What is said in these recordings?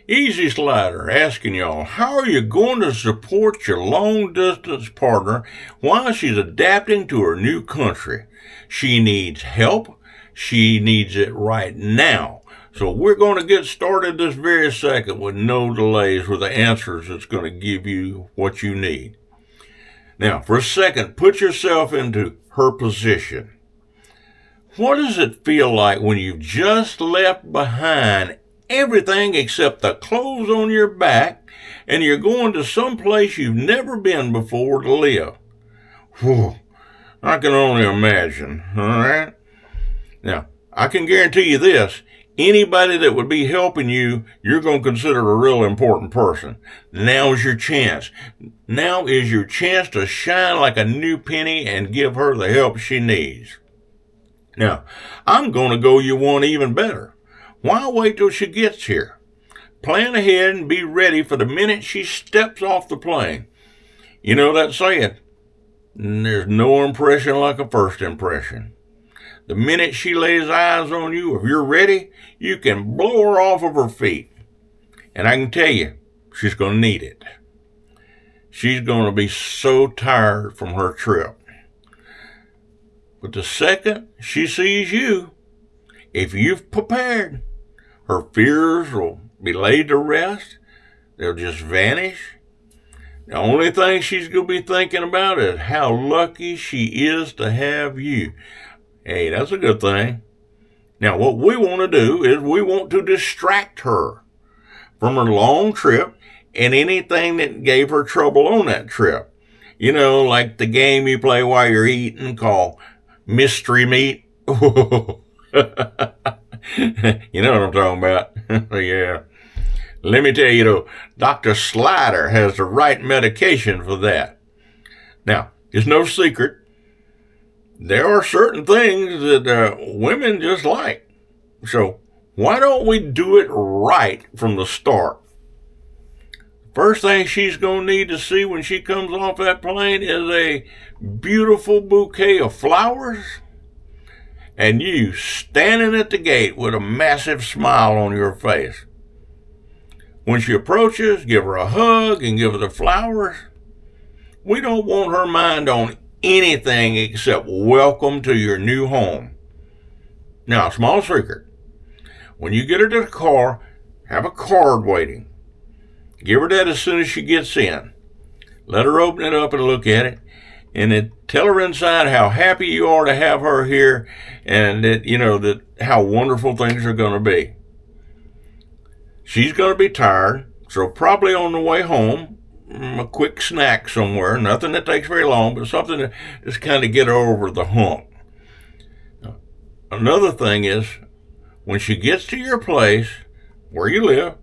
Easy Slider asking y'all, how are you going to support your long-distance partner while she's adapting to her new country? She needs help. She needs it right now. So we're going to get started this very second with no delays with the answers that's going to give you what you need. Now, for a second, put yourself into her position. What does it feel like when you've just left behind everything except the clothes on your back and you're going to some place you've never been before to live? Whew, I can only imagine, all right? Now, I can guarantee you this. Anybody that would be helping you, you're going to consider a real important person. Now's your chance. Now is your chance to shine like a new penny and give her the help she needs. Now, I'm going to go you one even better. Why wait till she gets here? Plan ahead and be ready for the minute she steps off the plane. You know that saying, there's no impression like a first impression. The minute she lays eyes on you, if you're ready, you can blow her off of her feet. And I can tell you, she's going to need it. She's going to be so tired from her trip. But the second she sees you, if you've prepared, her fears will be laid to rest. They'll just vanish. The only thing she's going to be thinking about is how lucky she is to have you. Hey, that's a good thing. Now, what we want to do is we want to distract her from her long trip and anything that gave her trouble on that trip. You know, like the game you play while you're eating called Mystery Meat. You know what I'm talking about. Yeah. Let me tell you though, Dr. Slider has the right medication for that. Now, it's no secret. There are certain things that women just like. So why don't we do it right from the start? First thing she's going to need to see when she comes off that plane is a beautiful bouquet of flowers and you standing at the gate with a massive smile on your face. When she approaches, give her a hug and give her the flowers. We don't want her mind on anything except welcome to your new home. Now, a small secret. When you get her to the car, have a card waiting. Give her that as soon as she gets in. Let her open it up and look at it. And then tell her inside how happy you are to have her here and that, that how wonderful things are going to be. She's going to be tired, so probably on the way home, a quick snack somewhere, nothing that takes very long, but something to just kind of get her over the hump. Another thing is, when she gets to your place, where you live,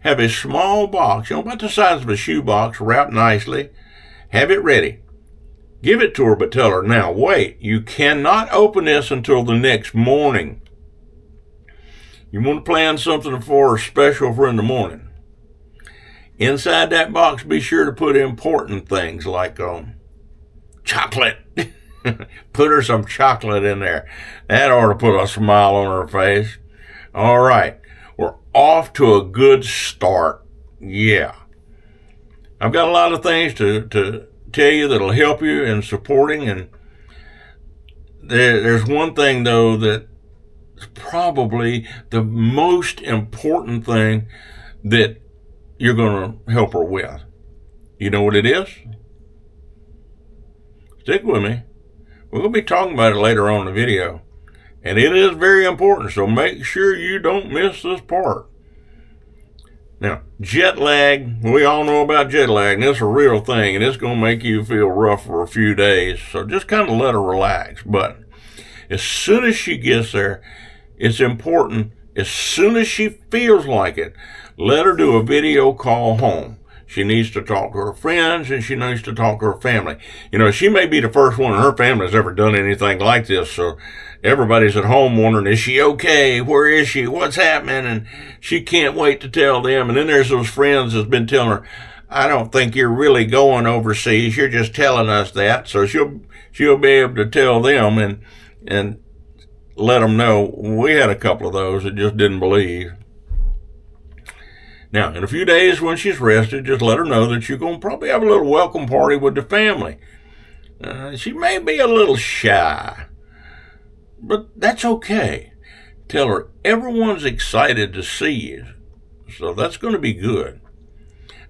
have a small box, about the size of a shoebox, wrapped nicely. Have it ready. Give it to her, but tell her, now wait, you cannot open this until the next morning. You want to plan something for her special for in the morning. Inside that box, be sure to put important things like chocolate. Put her some chocolate in there. That ought to put a smile on her face. All right. We're off to a good start. Yeah. I've got a lot of things to tell you that'll help you in supporting. And there's one thing, though, that's probably the most important thing that you're going to help her with. You know what it is? Stick with me. We're going to be talking about it later on in the video. And it is very important, so make sure you don't miss this part. Now, jet lag, we all know about jet lag, and it's a real thing, and it's going to make you feel rough for a few days. So just kind of let her relax. But as soon as she gets there, it's important, as soon as she feels like it, let her do a video call home. She needs to talk to her friends, and she needs to talk to her family. She may be the first one in her family that's ever done anything like this, so everybody's at home wondering, is she okay? Where is she? What's happening? And she can't wait to tell them. And then there's those friends that's been telling her, I don't think you're really going overseas. You're just telling us that. So she'll be able to tell them and let them know. We had a couple of those that just didn't believe. Now, in a few days when she's rested, just let her know that you're going to probably have a little welcome party with the family. She may be a little shy, but that's okay. Tell her everyone's excited to see you, so that's going to be good.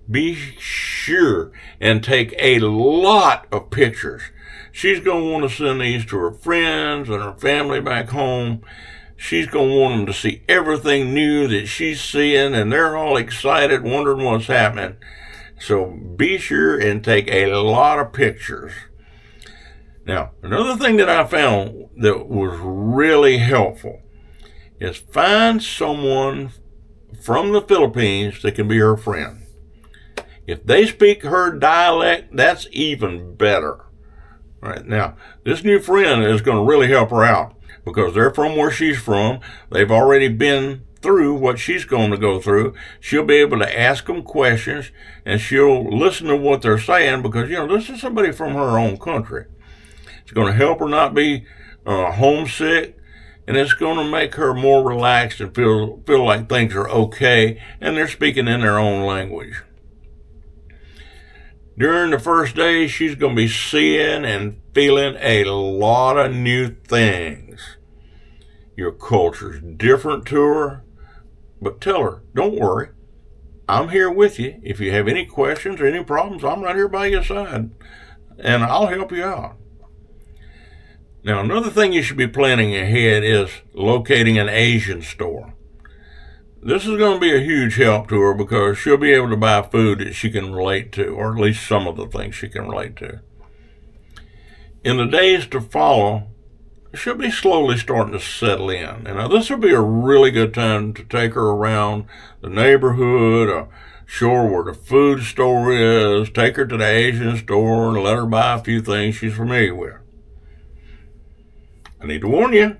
Be sure and take a lot of pictures. She's going to want to send these to her friends and her family back home. She's going to want them to see everything new that she's seeing, and they're all excited, wondering what's happening. So be sure and take a lot of pictures. Now, another thing that I found that was really helpful is find someone from the Philippines that can be her friend. If they speak her dialect, that's even better. Right now, this new friend is going to really help her out because they're from where she's from. They've already been through what she's going to go through. She'll be able to ask them questions, and she'll listen to what they're saying because, this is somebody from her own country. It's going to help her not be homesick, and it's going to make her more relaxed and feel like things are okay, and they're speaking in their own language. During the first day, she's going to be seeing and feeling a lot of new things. Your culture's different to her, but tell her, don't worry. I'm here with you. If you have any questions or any problems, I'm right here by your side, and I'll help you out. Now, another thing you should be planning ahead is locating an Asian store. This is going to be a huge help to her because she'll be able to buy food that she can relate to, or at least some of the things she can relate to. In the days to follow, she'll be slowly starting to settle in. And this will be a really good time to take her around the neighborhood, show her where the food store is, take her to the Asian store and let her buy a few things she's familiar with. I need to warn you,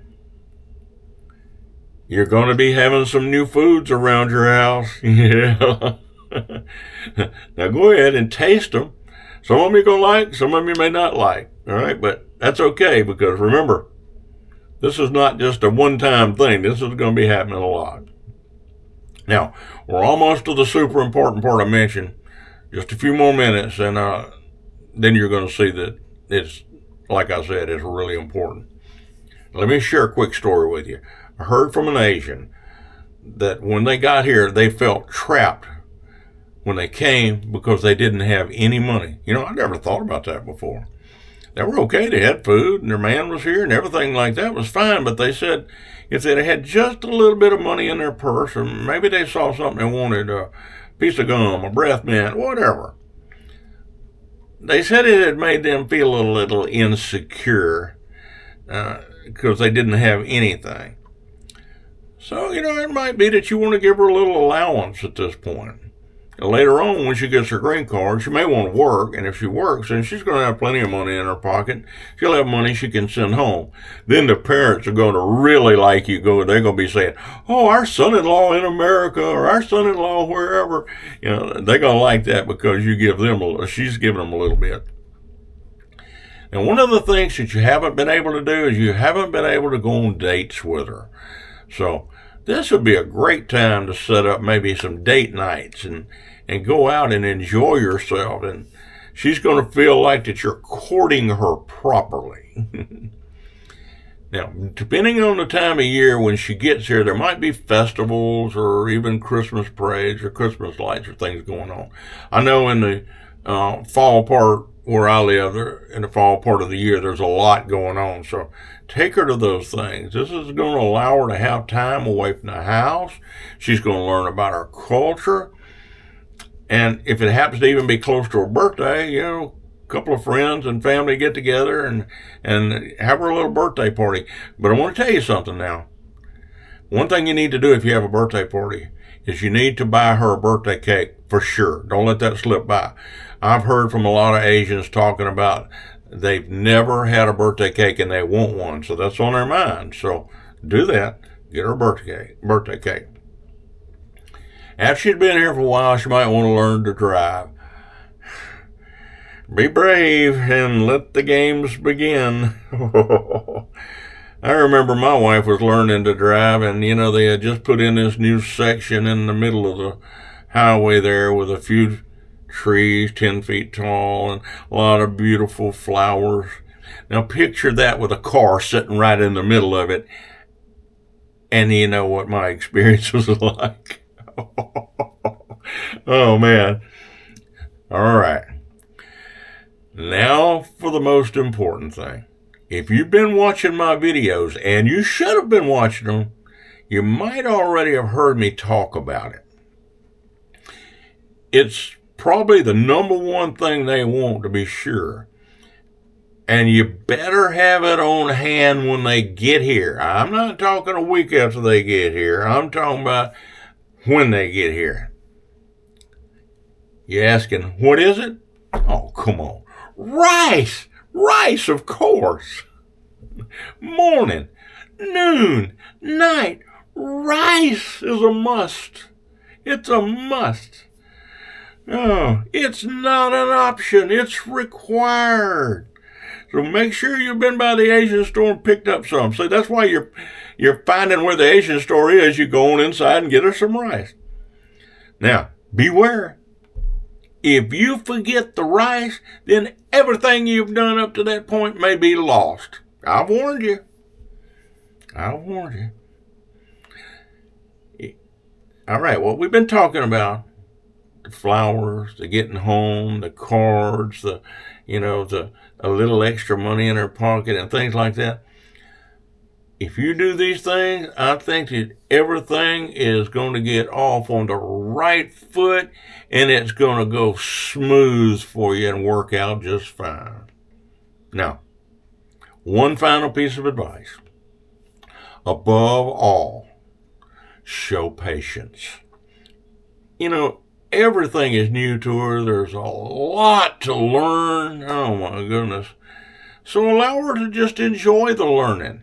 you're going to be having some new foods around your house. Yeah. Now go ahead and taste them. Some of them you're going to like, some of them you may not like. All right, but that's okay because remember, this is not just a one-time thing. This is going to be happening a lot. Now, we're almost to the super important part I mentioned. Just a few more minutes, and then you're going to see that it's, like I said, it's really important. Let me share a quick story with you. I heard from an Asian that when they got here, they felt trapped when they came because they didn't have any money. I never thought about that before. They were okay. They had food, and their man was here, and everything like that was fine. But they said if they had just a little bit of money in their purse, or maybe they saw something they wanted, a piece of gum, a breath mint, whatever, they said it had made them feel a little insecure because they didn't have anything. So, it might be that you want to give her a little allowance at this point. And later on, when she gets her green card, she may want to work, and if she works, then she's going to have plenty of money in her pocket. She'll have money she can send home. Then the parents are going to really like you. They're going to be saying, oh, our son-in-law in America, or our son-in-law wherever. They're going to like that because she's giving them a little bit. And one of the things that you haven't been able to do is you haven't been able to go on dates with her. So this would be a great time to set up maybe some date nights and go out and enjoy yourself. And she's going to feel like that you're courting her properly. Now, depending on the time of year when she gets here, there might be festivals or even Christmas parades or Christmas lights or things going on. I know in the fall part where I live, in the fall part of the year, there's a lot going on. So take her to those things. This is going to allow her to have time away from the house. She's going to learn about our culture. And if it happens to even be close to her birthday, a couple of friends and family get together and have her a little birthday party. But I want to tell you something now. One thing you need to do if you have a birthday party is you need to buy her a birthday cake for sure. Don't let that slip by. I've heard from a lot of Asians talking about they've never had a birthday cake and they want one. So that's on their mind. So do that. Get her a birthday cake. After she's been here for a while, she might want to learn to drive. Be brave and let the games begin. I remember my wife was learning to drive, and they had just put in this new section in the middle of the highway there with a few trees 10 feet tall and a lot of beautiful flowers. Now picture that with a car sitting right in the middle of it. And you know what my experience was like. Oh, man. All right. Now for the most important thing. If you've been watching my videos, and you should have been watching them, you might already have heard me talk about it. It's probably the number one thing they want, to be sure. And you better have it on hand when they get here. I'm not talking a week after they get here. I'm talking about when they get here. You're asking, what is it? Oh, come on. Rice! Rice, of course. Morning, noon, night. Rice is a must. It's a must. Oh, it's not an option. It's required. So make sure you've been by the Asian store and picked up some. So that's why you're finding where the Asian store is. You go on inside and get her some rice. Now, beware. If you forget the rice, then everything you've done up to that point may be lost. I've warned you. I've warned you. All right, well, we've been talking about the flowers, the getting home, the cards, a little extra money in her pocket and things like that. If you do these things, I think that everything is going to get off on the right foot and it's going to go smooth for you and work out just fine. Now, one final piece of advice. Above all, show patience. Everything is new to her. There's a lot to learn. Oh, my goodness. So allow her to just enjoy the learning.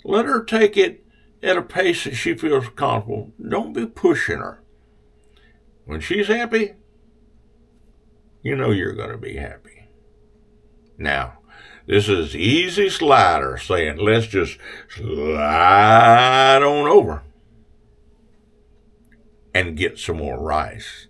Let her take it at a pace that she feels comfortable. Don't be pushing her. When she's happy, you know you're going to be happy. Now, this is Easy Slider saying, let's just slide on over and get some more rice.